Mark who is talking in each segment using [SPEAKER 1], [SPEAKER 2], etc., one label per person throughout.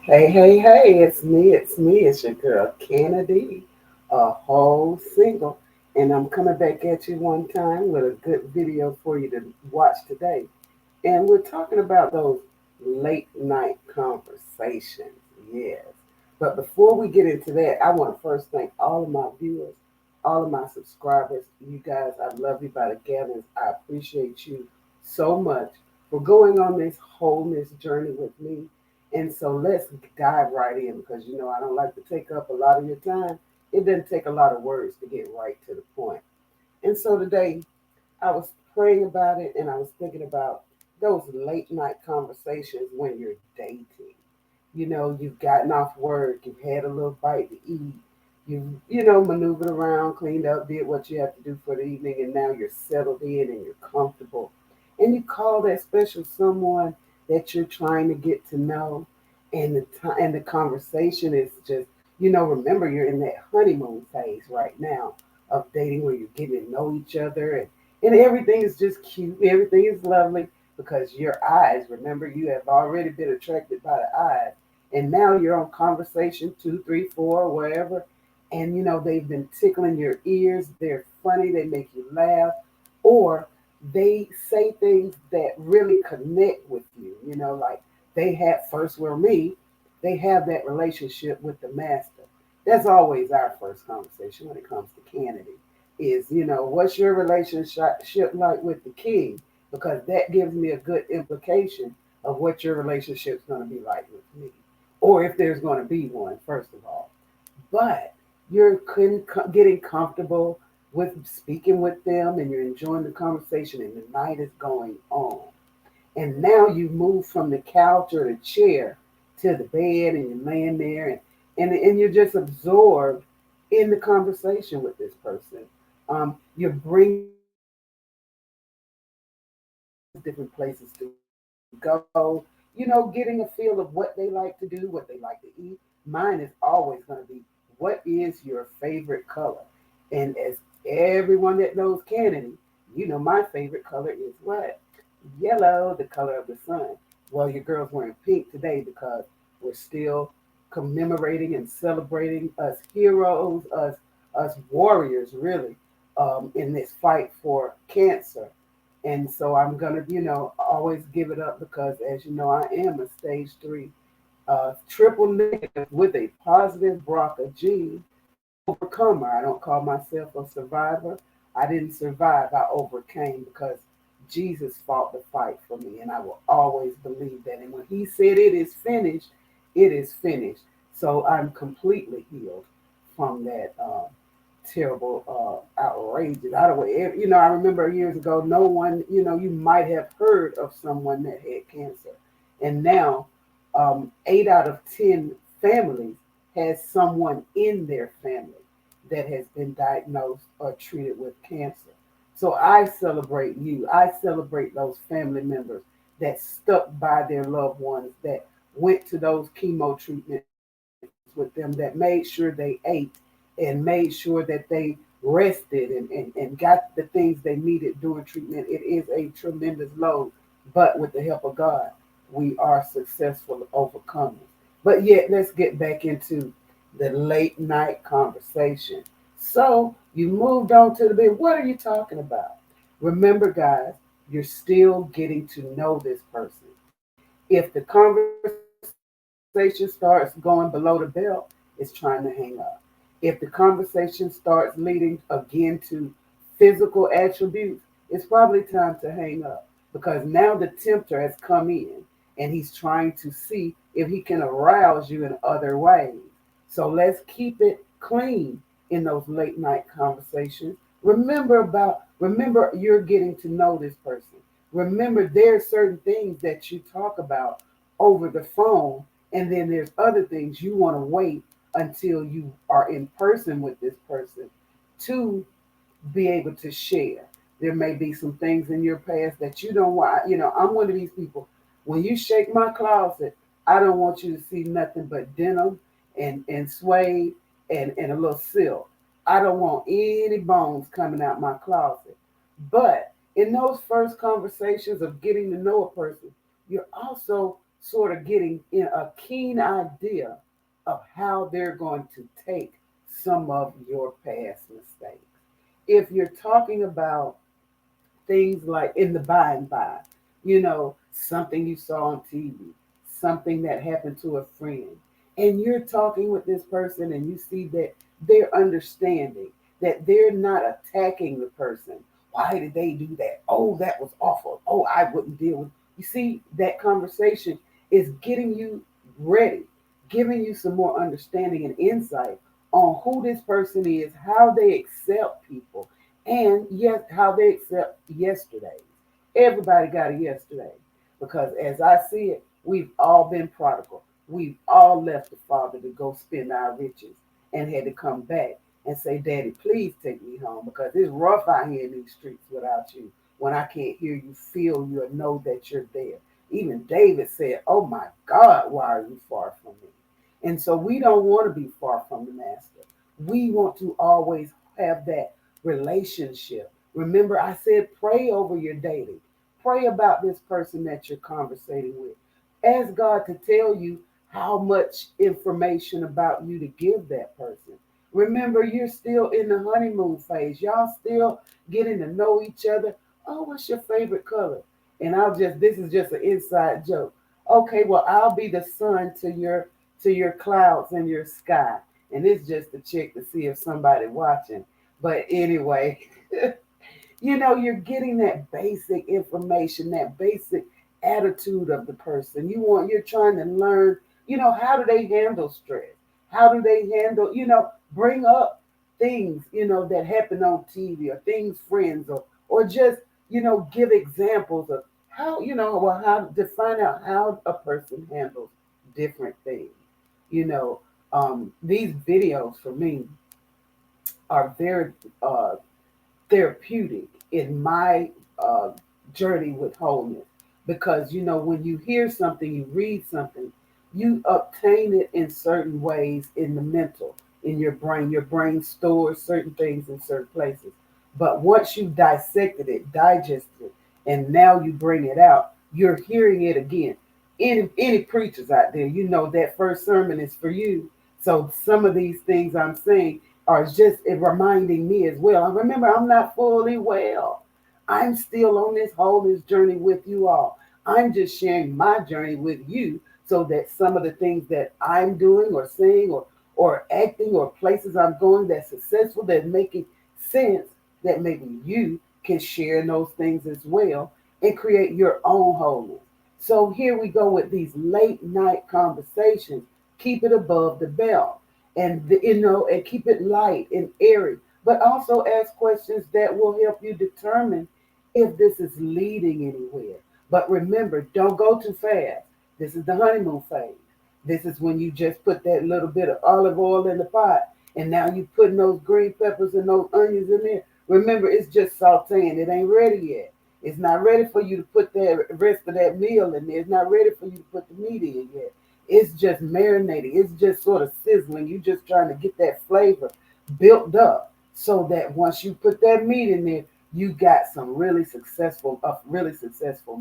[SPEAKER 1] Hey, it's your girl, Kennedy, a whole single. And I'm coming back at you one time with a good video for you to watch today. And we're talking about those late night conversations. Yes. But before we get into that, I want to first thank all of my viewers, all of my subscribers. You guys, I love you by the gallons. I appreciate you so much for going on this wholeness journey with me. And so let's dive right in because I don't like to take up a lot of your time. It doesn't take a lot of words to get right to the point. And so today I was praying about it and I was thinking about those late night conversations when you're dating. You've gotten off work, you've had a little bite to eat, you've maneuvered around, cleaned up, did what you have to do for the evening, and now you're settled in and you're comfortable. And you call that special someone that you're trying to get to know, and the conversation is just, remember you're in that honeymoon phase right now of dating where you're getting to know each other and everything is just cute, everything is lovely because your eyes, remember, you have already been attracted by the eyes, and now you're on conversation two, three, four, wherever, and they've been tickling your ears. They're funny. They make you laugh, or they say things that really connect with you. Like they had first were me. They have that relationship with the master. That's always our first conversation when it comes to Kennedy. Is what's your relationship like with the king? Because that gives me a good implication of what your relationship's going to be like with me, or if there's going to be one, first of all. But you're getting comfortable with speaking with them and you're enjoying the conversation and the night is going on. And now you move from the couch or the chair to the bed and you're laying there and you're just absorbed in the conversation with this person. You're bringing different places to go, getting a feel of what they like to do, what they like to eat. Mine is always going to be, what is your favorite color? And as everyone that knows Kennedy, my favorite color is what? Yellow, the color of the sun. Well, your girl's wearing pink today because we're still commemorating and celebrating us heroes, us warriors, really, in this fight for cancer. And so I'm gonna, always give it up because, as you know, I am a stage 3 triple negative with a positive BRCA gene overcomer. I don't call myself a survivor. I didn't survive. I overcame because Jesus fought the fight for me, and I will always believe that. And when He said it is finished, it is finished. So I'm completely healed from that terrible, outrageous. I don't, I remember years ago, no one, you might have heard of someone that had cancer, and now 8 out of 10 families has someone in their family that has been diagnosed or treated with cancer. So I celebrate you. I celebrate those family members that stuck by their loved ones, that went to those chemo treatments with them, that made sure they ate and made sure that they rested and got the things they needed during treatment. It is a tremendous load, but with the help of God, we are successful overcomers. But yet, let's get back into the late night conversation. So, you moved on to the bed. What are you talking about? Remember, guys, you're still getting to know this person. If the conversation starts going below the belt, it's trying to hang up. If the conversation starts leading again to physical attributes, it's probably time to hang up because now the tempter has come in and he's trying to see if he can arouse you in other ways. So let's keep it clean in those late night conversations. Remember you're getting to know this person. Remember there's certain things that you talk about over the phone, and then there's other things you want to wait until you are in person with this person to be able to share. There may be some things in your past that you don't want. I'm one of these people. When you shake my closet, I don't want you to see nothing but denim and suede and a little silk. I don't want any bones coming out my closet. But in those first conversations of getting to know a person, you're also sort of getting in a keen idea of how they're going to take some of your past mistakes. If you're talking about things like in the by and by, something you saw on TV, something that happened to a friend, and you're talking with this person and you see that they're understanding, that they're not attacking the person. Why did they do that? Oh, that was awful. Oh, I wouldn't deal with. You see, that conversation is getting you ready, giving you some more understanding and insight on who this person is, how they accept people, and yes, how they accept yesterdays. Everybody got a yesterday because, as I see it, we've all been prodigal. We've all left the Father to go spend our riches and had to come back and say, Daddy, please take me home because it's rough out here in these streets without you. When I can't hear you, feel you, or know that you're there. Even David said, oh my God, why are you far from me? And so we don't want to be far from the Master. We want to always have that relationship. Remember, I said pray over your dating. Pray about this person that you're conversating with. Ask God to tell you how much information about you to give that person. Remember, you're still in the honeymoon phase. Y'all still getting to know each other. Oh, what's your favorite color? And this is just an inside joke. Okay, well, I'll be the sun to your clouds and your sky. And it's just a check to see if somebody watching. But anyway, you're getting that basic information, that basic attitude of the person. You're trying to learn, how do they handle stress? How do they handle, bring up things, that happen on TV or things friends or just, give examples of how, how to find out how a person handles different things. You know, these videos for me are very therapeutic in my journey with wholeness because when you hear something, you read something, you obtain it in certain ways in the mental, in your brain stores certain things in certain places, but once you dissected it, digested it, and now you bring it out, you're hearing it again. Any preachers out there, that first sermon is for you. So some of these things I'm saying are just reminding me as well. And remember, I'm not fully well. I'm still on this wholeness journey with you all. I'm just sharing my journey with you so that some of the things that I'm doing or saying or acting or places I'm going that's successful, that making sense, that maybe you can share in those things as well and create your own wholeness. So here we go with these late night conversations. Keep it above the belt and keep it light and airy, but also ask questions that will help you determine if this is leading anywhere. But remember, don't go too fast. This is the honeymoon phase. This is when you just put that little bit of olive oil in the pot, and now you putting those green peppers and those onions in there. Remember, it's just sauteing. It ain't ready yet. It's not ready for you to put the rest of that meal in there. It's not ready for you to put the meat in yet. It's just marinating. It's just sort of sizzling. You're just trying to get that flavor built up so that once you put that meat in there, you got a really successful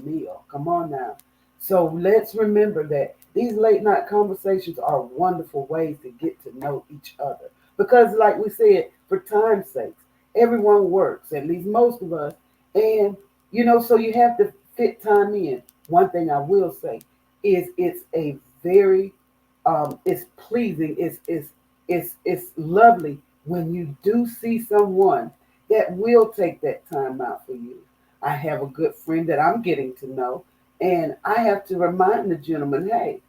[SPEAKER 1] meal. Come on now. So let's remember that these late night conversations are wonderful ways to get to know each other. Because, like we said, for time's sakes, everyone works, at least most of us. And, so you have to fit time in. One thing I will say is it's a very, it's pleasing, it's lovely when you do see someone that will take that time out for you. I have a good friend that I'm getting to know, and I have to remind the gentleman, hey,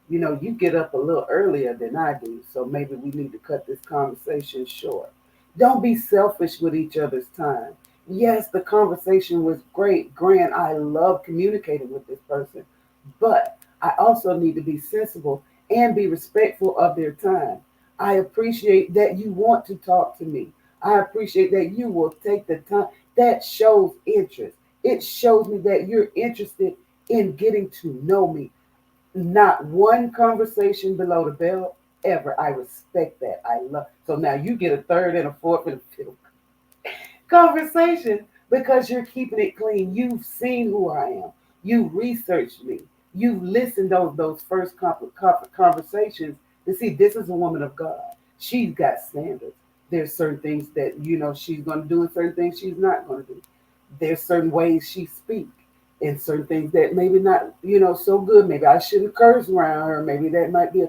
[SPEAKER 1] you get up a little earlier than I do, so maybe we need to cut this conversation short. Don't be selfish with each other's time. Yes, the conversation was great, grand. I love communicating with this person, but I also need to be sensible and be respectful of their time. I appreciate that you want to talk to me. I appreciate that you will take the time. That shows interest. It shows me that you're interested in getting to know me. Not one conversation below the belt ever. I respect that. I love. So now you get a third and a fourth and a fifth conversation because you're keeping it clean. You've seen who I am. You researched me. You've listened to those first conversations to see this is a woman of God. She's got standards. There's certain things that she's going to do and certain things she's not going to do. There's certain ways she speaks and certain things that maybe not so good. Maybe I shouldn't curse around her. Maybe that might be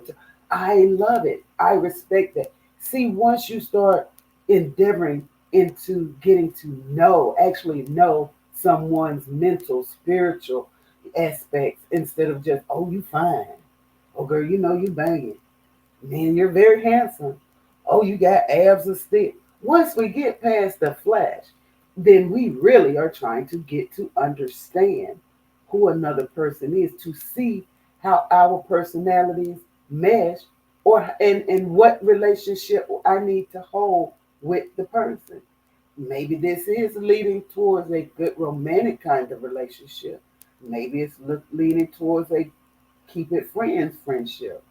[SPEAKER 1] I love it. I respect that. See, once you start endeavoring into getting to actually know someone's mental, spiritual aspects instead of just, oh, you fine. Oh, girl, you banging. Man, you're very handsome. Oh, you got abs of steel. Once we get past the flash, then we really are trying to get to understand who another person is, to see how our personalities mesh, or and what relationship I need to hold with the person. Maybe this is leading towards a good romantic kind of relationship. Maybe it's leaning towards a keep it friends friendship.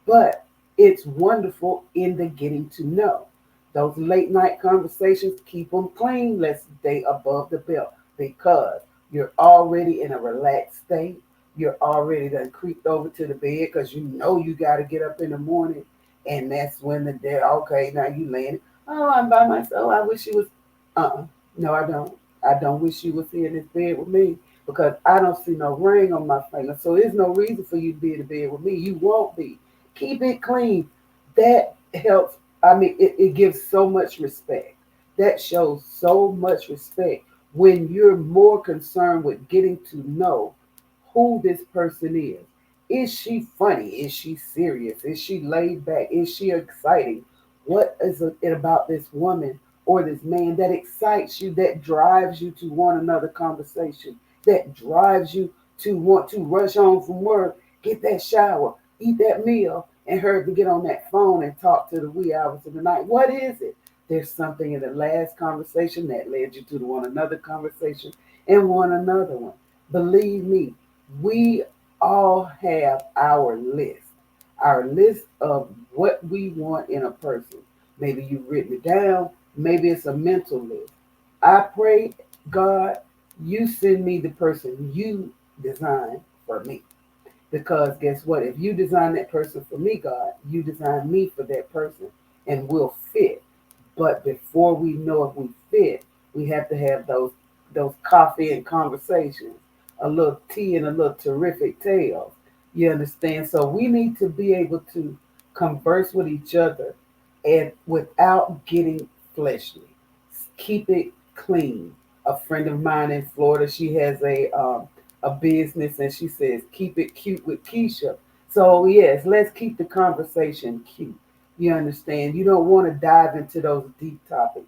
[SPEAKER 1] But it's wonderful in the getting to know. Those late night conversations, keep them clean. Let's stay above the belt because you're already in a relaxed state. You're already done creeped over to the bed because you got to get up in the morning. And that's when the day, okay, now you laying. Oh, I'm by myself. I wish you was. No, I don't. I don't wish you was here in this bed with me because I don't see no ring on my finger. So there's no reason for you to be in the bed with me. You won't be. Keep it clean. That helps. I mean, it gives so much respect. That shows so much respect when you're more concerned with getting to know who this person is. Is she funny? Is she serious? Is she laid back? Is she exciting? What is it about this woman or this man that excites you, that drives you to want another conversation, that drives you to want to rush home from work, get that shower, eat that meal, and hurry to get on that phone and talk to the wee hours of the night? What is it? There's something in the last conversation that led you to the one another conversation and one another one. Believe me, we all have our list of what we want in a person. Maybe you've written it down, maybe it's a mental list. I pray, God, you send me the person you design for me. Because guess what? If you design that person for me, God, you design me for that person and we'll fit. But before we know if we fit, we have to have those coffee and conversations, a little tea and a little terrific tales. You understand? So we need to be able to converse with each other and without getting fleshly. Keep it clean. A friend of mine in Florida, she has a business, and she says, "Keep it cute with Keisha." So yes, let's keep the conversation cute. You understand? You don't want to dive into those deep topics.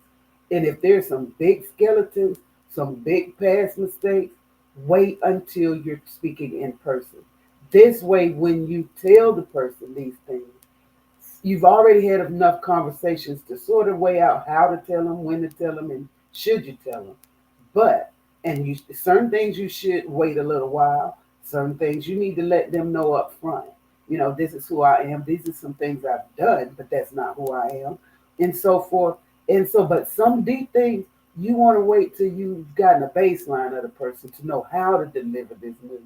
[SPEAKER 1] And if there's some big skeletons, some big past mistakes, wait until you're speaking in person. This way, when you tell the person these things, you've already had enough conversations to sort of weigh out how to tell them, when to tell them, and should you tell them. But and you certain things you should wait a little while. Certain things you need to let them know up front. This is who I am. These are some things I've done, but that's not who I am, and so forth. And so, but some deep things you want to wait till you've gotten a baseline of the person to know how to deliver this news.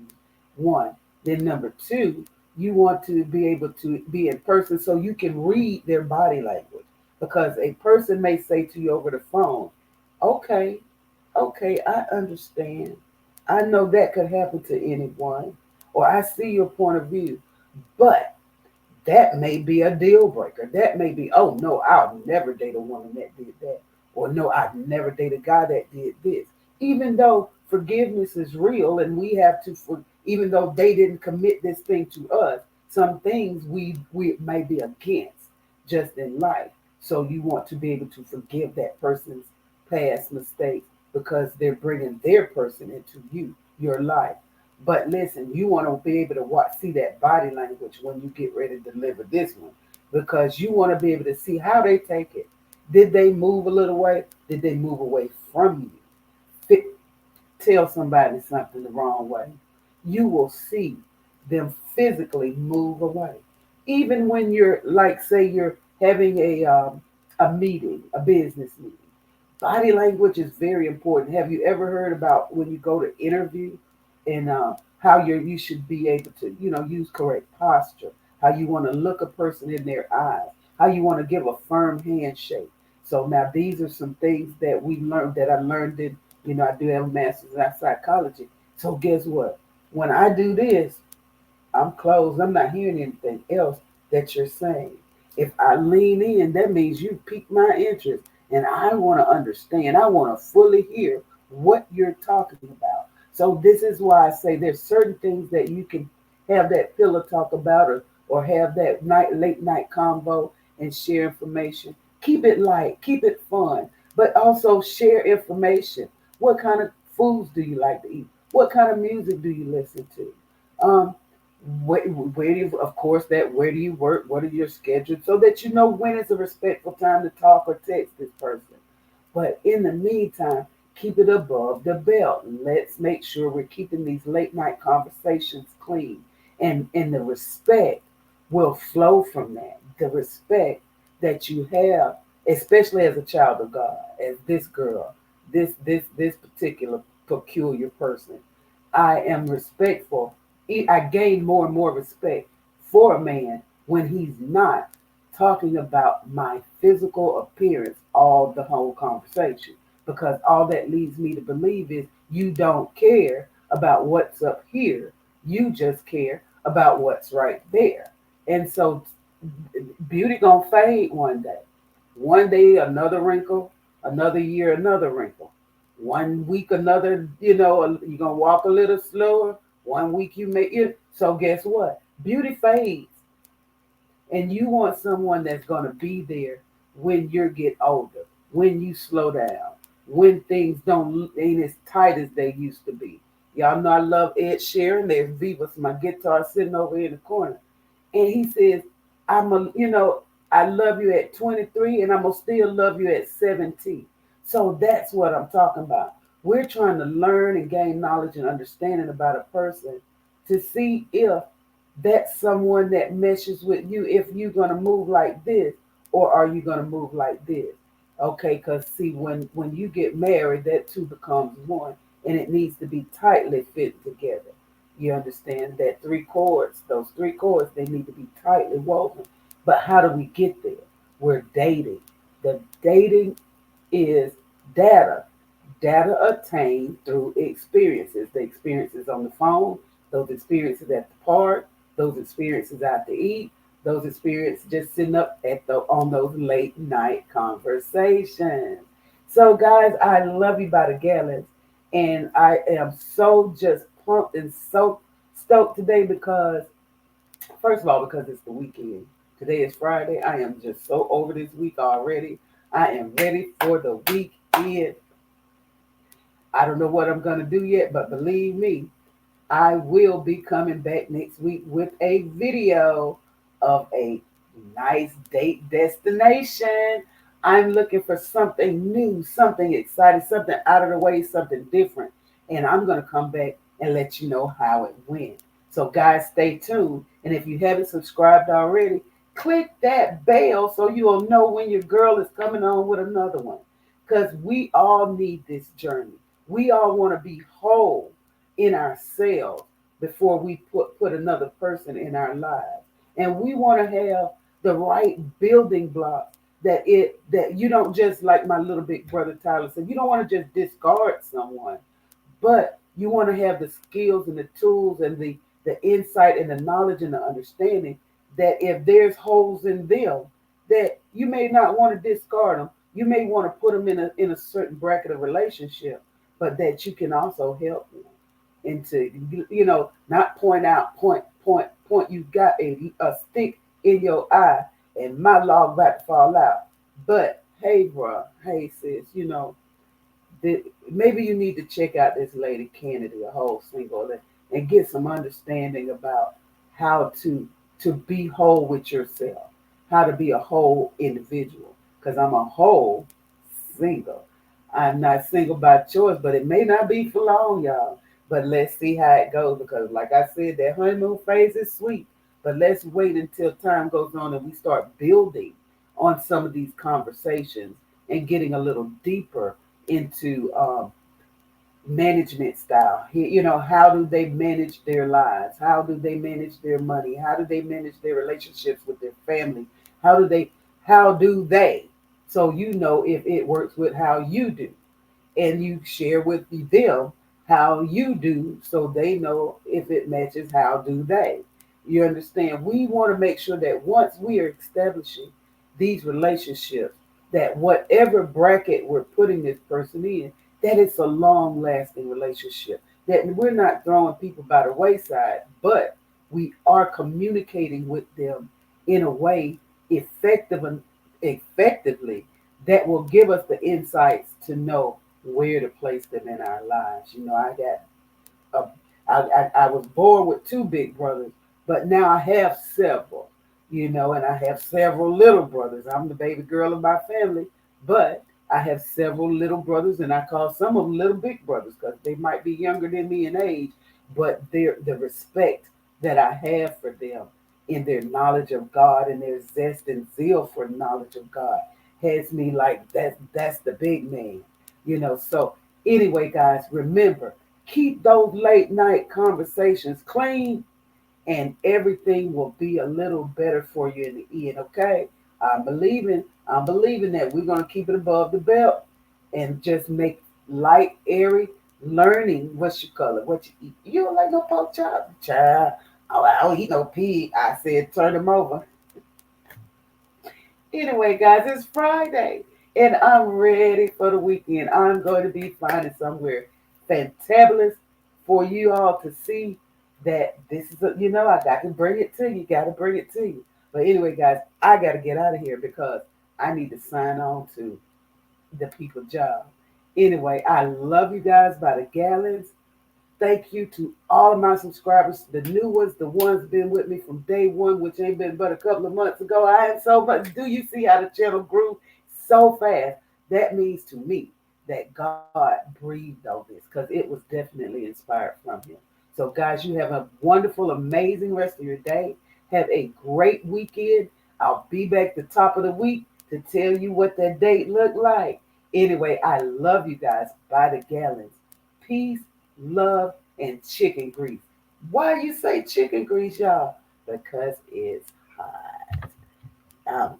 [SPEAKER 1] One. Then number two, you want to be able to be in person so you can read their body language. Because a person may say to you over the phone, okay, okay, I understand. I know that could happen to anyone, or I see your point of view, but that may be a deal breaker. That may be, oh no, I'll never date a woman that did that. Or no, I'd never date a guy that did this. Even though forgiveness is real and we have to, even though they didn't commit this thing to us, some things we may be against just in life. So you want to be able to forgive that person's past mistakes because they're bringing their person into your life. But listen, you want to be able to see that body language when you get ready to deliver this one, because you want to be able to see how they take it. Did they move a little way? Did they move away from you? Tell somebody something the wrong way. You will see them physically move away. Even when you're like, say, you're having a meeting, a business meeting. Body language is very important. Have you ever heard about when you go to interview? and how you should be able to, use correct posture, how you want to look a person in their eyes, how you want to give a firm handshake. So now these are some things that we learned that I learned in, I do have a master's in psychology. So guess what? When I do this, I'm closed. I'm not hearing anything else that you're saying. If I lean in, that means you pique my interest. And I want to understand. I want to fully hear what you're talking about. So this is why I say there's certain things that you can have that pillow talk about, or have that late night convo and share information. Keep it light, keep it fun, but also share information. What kind of foods do you like to eat? What kind of music do you listen to? Um, where do you, of course, that where do you work? What are your schedules? So that you know when is a respectful time to talk or text this person. But in the meantime, keep it above the belt. Let's make sure we're keeping these late night conversations clean. And the respect will flow from that. The respect that you have, especially as a child of God, as this girl, this particular peculiar person. I am respectful. I gain more and more respect for a man when he's not talking about my physical appearance all the whole conversation. Because all that leads me to believe is you don't care about what's up here. You just care about what's right there. And so beauty gonna fade one day. One day another wrinkle, another year another wrinkle. One week another, you're gonna walk a little slower. One week you may so guess what? Beauty fades. And you want someone that's gonna be there when you get older, when you slow down, when things don't ain't as tight as they used to be. Y'all know I love Ed Sheeran. There's Viva's my guitar sitting over in the corner. And he says, I love you at 23 and I'm gonna still love you at 17. So that's what I'm talking about. We're trying to learn and gain knowledge and understanding about a person to see if that's someone that meshes with you, if you're gonna move like this or are you gonna move like this. Okay, because see, when you get married, that two becomes one and it needs to be tightly fit together. You understand that those three chords, they need to be tightly woven. But how do we get there? We're dating. The dating is data. Data attained through experiences. The experiences on the phone, those experiences at the park, those experiences out to eat, those experiences just sitting up on those late night conversations. So guys, I love you by the gallons. And I am so just pumped and so stoked today because, first of all, because it's the weekend. Today is Friday. I am just so over this week already. I am ready for the weekend. I don't know what I'm going to do yet, but believe me, I will be coming back next week with a video of a nice date destination. I'm looking for something new, something exciting, something out of the way, something different. And I'm going to come back and let you know how it went. So, guys, stay tuned. And if you haven't subscribed already, click that bell so you'll know when your girl is coming on with another one. Because we all need this journey. We all want to be whole in ourselves before we put another person in our lives. And we want to have the right building blocks that you don't just, like my little big brother Tyler said, you don't want to just discard someone, but you want to have the skills and the tools and the insight and the knowledge and the understanding that if there's holes in them, that you may not want to discard them. You may want to put them in a certain bracket of relationship, but that you can also help them into, not point. You got a stick in your eye and my log about to fall out. But hey, bro, hey, sis, maybe you need to check out this lady Kennedy, a whole single, and get some understanding about how to be whole with yourself, how to be a whole individual. Because I'm a whole single. I'm not single by choice, but it may not be for long, y'all. But let's see how it goes because, like I said, that honeymoon phase is sweet. But let's wait until time goes on and we start building on some of these conversations and getting a little deeper into management style. You know, how do they manage their lives? How do they manage their money? How do they manage their relationships with their family? How do they, how do they? So you know if it works with how you do, and you share with them how you do so they know if it matches how do they. You understand? We want to make sure that once we are establishing these relationships, that whatever bracket we're putting this person in, that it's a long lasting relationship, that we're not throwing people by the wayside, but we are communicating with them in a way effective and effectively that will give us the insights to know where to place them in our lives. You know, a, I was born with two big brothers, but now I have several, you know, and I have several little brothers. I'm the baby girl of my family, but I have several little brothers, and I call some of them little big brothers because they might be younger than me in age, but they're the respect that I have for them in their knowledge of God and their zest and zeal for knowledge of God has me like that's the big man, you know. So anyway, guys, remember, keep those late night conversations clean and everything will be a little better for you in the end, okay? I'm believing that we're gonna keep it above the belt and just make light, airy learning. What's your color? What you eat? You don't like no pork chop? Child. Oh, I don't eat no pig. I said turn them over. Anyway, guys, it's Friday and I'm ready for the weekend. I'm going to be finding somewhere fantabulous for you all to see that this is, you know, I got to bring it to you. Got to bring it to you. But anyway, guys, I got to get out of here because I need to sign on to the people job. Anyway, I love you guys by the gallons. Thank you to all of my subscribers, the new ones, the ones been with me from day one, which ain't been but a couple of months ago. I am so much. Do you see how the channel grew so fast? That means to me that God breathed on this because it was definitely inspired from Him. So, guys, you have a wonderful, amazing rest of your day. Have a great weekend. I'll be back the top of the week to tell you what that date looked like. Anyway, I love you guys by the gallons. Peace, love, and chicken grease. Why you say chicken grease, y'all? Because it's hot.